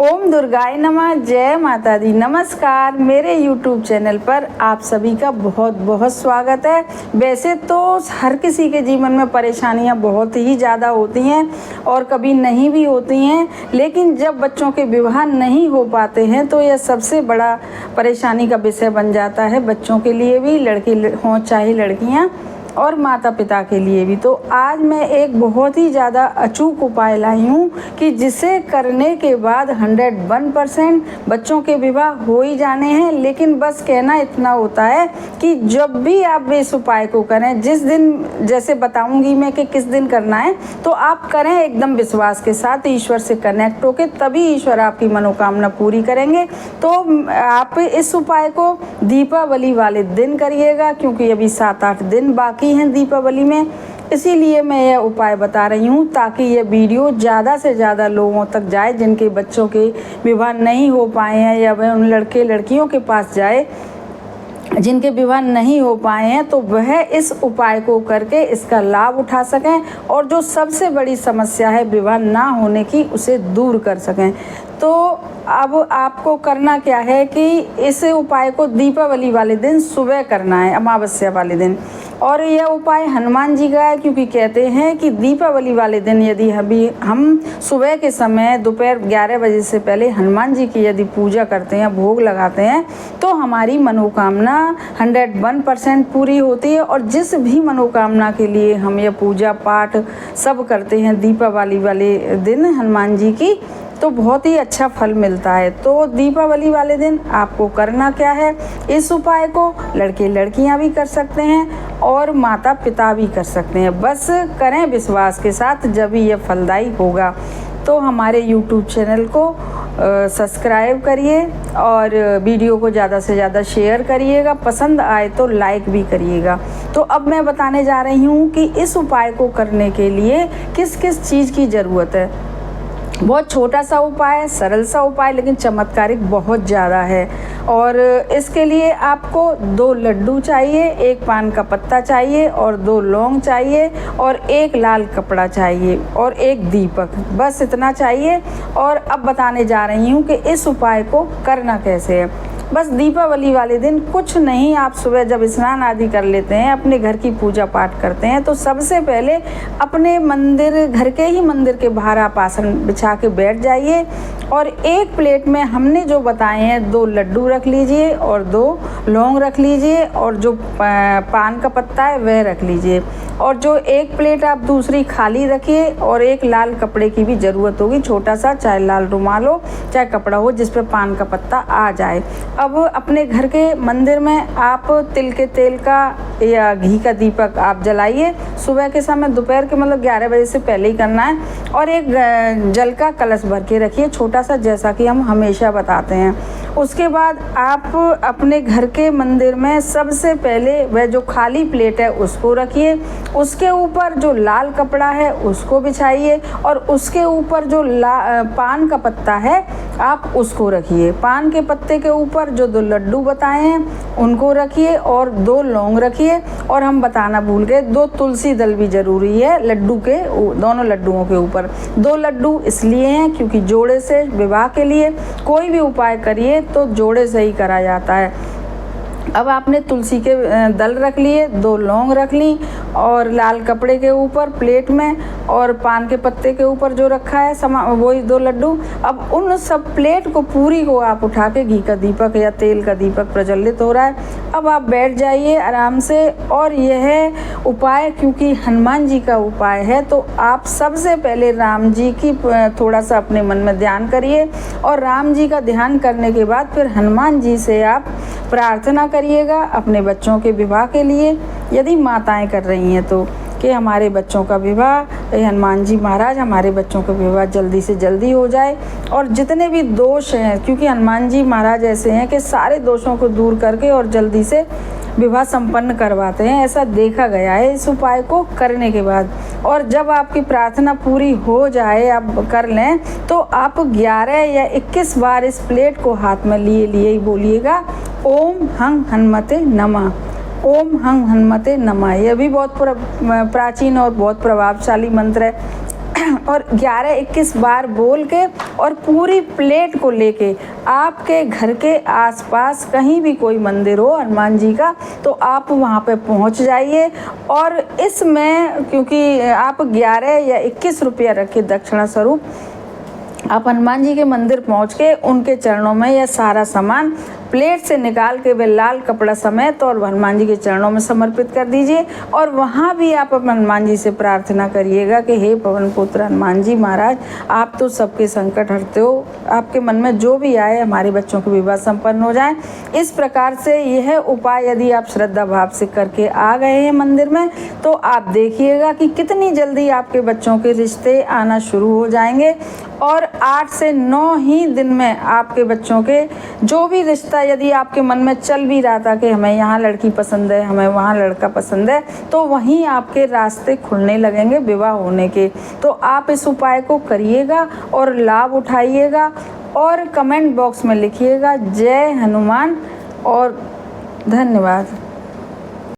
ओम दुर्गाय नमः। जय माता दी। नमस्कार। मेरे YouTube चैनल पर आप सभी का बहुत बहुत स्वागत है। वैसे तो हर किसी के जीवन में परेशानियां बहुत ही ज़्यादा होती हैं और कभी नहीं भी होती हैं, लेकिन जब बच्चों के विवाह नहीं हो पाते हैं तो यह सबसे बड़ा परेशानी का विषय बन जाता है, बच्चों के लिए भी, लड़के हों चाहे लड़कियाँ, और माता पिता के लिए भी। तो आज मैं एक बहुत ही ज़्यादा अचूक उपाय लाई हूँ कि जिसे करने के बाद 101% बच्चों के विवाह हो ही जाने हैं। लेकिन बस कहना इतना होता है कि जब भी आप इस उपाय को करें, जिस दिन जैसे बताऊँगी मैं कि किस दिन करना है, तो आप करें एकदम विश्वास के साथ, ईश्वर से कनेक्ट होकर, तभी ईश्वर आपकी मनोकामना पूरी करेंगे। तो आप इस उपाय को दीपावली वाले दिन करिएगा, क्योंकि अभी 7-8 दिन बाकी हैं दीपावली में। इसीलिए मैं यह उपाय बता रही हूँ ताकि यह वीडियो ज़्यादा से ज़्यादा लोगों तक जाए जिनके बच्चों के विवाह नहीं हो पाए हैं, या वह उन लड़के लड़कियों के पास जाए जिनके विवाह नहीं हो पाए हैं, तो वह इस उपाय को करके इसका लाभ उठा सकें और जो सबसे बड़ी समस्या है विवाह ना होने की, उसे दूर कर सकें। तो अब आपको करना क्या है कि इस उपाय को दीपावली वाले दिन सुबह करना है, अमावस्या वाले दिन। और यह उपाय हनुमान जी का है, क्योंकि कहते हैं कि दीपावली वाले दिन यदि हम सुबह के समय दोपहर 11 बजे से पहले हनुमान जी की यदि पूजा करते हैं, भोग लगाते हैं, तो हमारी मनोकामना 101% पूरी होती है। और जिस भी मनोकामना के लिए हम यह पूजा पाठ सब करते हैं दीपावली वाले दिन हनुमान जी की, तो बहुत ही अच्छा फल मिलता है। तो दीपावली वाले दिन आपको करना क्या है, इस उपाय को लड़के लड़कियां भी कर सकते हैं और माता पिता भी कर सकते हैं। बस करें विश्वास के साथ, जब भी यह फलदायी होगा। तो हमारे YouTube चैनल को सब्सक्राइब करिए और वीडियो को ज़्यादा से ज़्यादा शेयर करिएगा, पसंद आए तो लाइक भी करिएगा। तो अब मैं बताने जा रही हूँ कि इस उपाय को करने के लिए किस किस चीज़ की ज़रूरत है। बहुत छोटा सा उपाय है, सरल सा उपाय, लेकिन चमत्कारिक बहुत ज़्यादा है। और इसके लिए आपको 2 लड्डू चाहिए, 1 पान का पत्ता चाहिए और 2 लौंग चाहिए और 1 लाल कपड़ा चाहिए और 1 दीपक, बस इतना चाहिए। और अब बताने जा रही हूँ कि इस उपाय को करना कैसे है। बस दीपावली वाले दिन कुछ नहीं, आप सुबह जब स्नान आदि कर लेते हैं, अपने घर की पूजा पाठ करते हैं, तो सबसे पहले अपने मंदिर, घर के ही मंदिर के बाहर आप आसन बिछा के बैठ जाइए और एक प्लेट में हमने जो बताए हैं 2 लड्डू रख लीजिए और 2 लौंग रख लीजिए और जो पान का पत्ता है वह रख लीजिए। और जो एक प्लेट आप दूसरी खाली रखिए और 1 लाल कपड़े की भी ज़रूरत होगी, छोटा सा, चाहे लाल रुमाल हो चाहे कपड़ा हो जिस पर पान का पत्ता आ जाए। अब अपने घर के मंदिर में आप तिल के तेल का या घी का दीपक आप जलाइए सुबह के समय, दोपहर के मतलब 11 बजे से पहले ही करना है। और एक जल का कलश भर के रखिए, छोटा सा, जैसा कि हम हमेशा बताते हैं। उसके बाद आप अपने घर के मंदिर में सबसे पहले वह जो खाली प्लेट है उसको रखिए, उसके ऊपर जो लाल कपड़ा है उसको बिछाइए और उसके ऊपर जो पान का पत्ता है आप उसको रखिए। पान के पत्ते के ऊपर जो 2 लड्डू बताए हैं उनको रखिए और 2 लौंग रखिए। और हम बताना भूल गए, 2 तुलसी दल भी ज़रूरी है लड्डू के, दोनों लड्डुओं के ऊपर। 2 लड्डू इसलिए हैं क्योंकि जोड़े से विवाह के लिए कोई भी उपाय करिए तो जोड़े से ही करा जाता है। अब आपने तुलसी के दल रख लिए, 2 लौंग रख ली और लाल कपड़े के ऊपर प्लेट में और पान के पत्ते के ऊपर जो रखा है वही 2 लड्डू। अब उन सब प्लेट को पूरी को आप उठा के, घी का दीपक या तेल का दीपक प्रज्वलित हो रहा है, अब आप बैठ जाइए आराम से। और यह उपाय क्योंकि हनुमान जी का उपाय है, तो आप सबसे पहले राम जी की थोड़ा सा अपने मन में ध्यान करिए और राम जी का ध्यान करने के बाद फिर हनुमान जी से आप प्रार्थना करिएगा अपने बच्चों के विवाह के लिए, यदि माताएं कर रही हैं तो, कि हमारे बच्चों का विवाह, हनुमान जी महाराज हमारे बच्चों का विवाह जल्दी से जल्दी हो जाए। और जितने भी दोष हैं, क्योंकि हनुमान जी महाराज ऐसे हैं कि सारे दोषों को दूर करके और जल्दी से विवाह संपन्न करवाते हैं, ऐसा देखा गया है इस उपाय को करने के बाद। और जब आपकी प्रार्थना पूरी हो जाए, आप कर लें, तो आप 11 या 21 बार इस प्लेट को हाथ में लिए ही बोलिएगा, ओम हं हनुमते नमः, ओम हं हनुमते नमः। यह भी बहुत प्राचीन और बहुत प्रभावशाली मंत्र है। और 11-21 बार बोल के और पूरी प्लेट को लेके आपके घर के आसपास कहीं भी कोई मंदिर हो हनुमान जी का, तो आप वहाँ पे पहुँच जाइए। और इसमें क्योंकि आप 11 या 21 रुपया रखिए दक्षिणा स्वरूप, आप हनुमान जी के मंदिर पहुंच के उनके चरणों में यह सारा सामान प्लेट से निकाल के वे लाल कपड़ा समेत और हनुमान जी के चरणों में समर्पित कर दीजिए। और वहाँ भी आप हनुमान जी से प्रार्थना करिएगा कि हे पवन पुत्र हनुमान जी महाराज, आप तो सबके संकट हरते हो, आपके मन में जो भी आए हमारे बच्चों के विवाह संपन्न हो जाए। इस प्रकार से यह उपाय यदि आप श्रद्धा भाव से करके आ गए हैं मंदिर में, तो आप देखिएगा कि कितनी जल्दी आपके बच्चों के रिश्ते आना शुरू हो जाएंगे। और 8 से 9 ही दिन में आपके बच्चों के जो भी रिश्ता यदि आपके मन में चल भी रहा था कि हमें यहाँ लड़की पसंद है, हमें वहाँ लड़का पसंद है, तो वहीं आपके रास्ते खुलने लगेंगे विवाह होने के। तो आप इस उपाय को करिएगा और लाभ उठाइएगा और कमेंट बॉक्स में लिखिएगा जय हनुमान और धन्यवाद।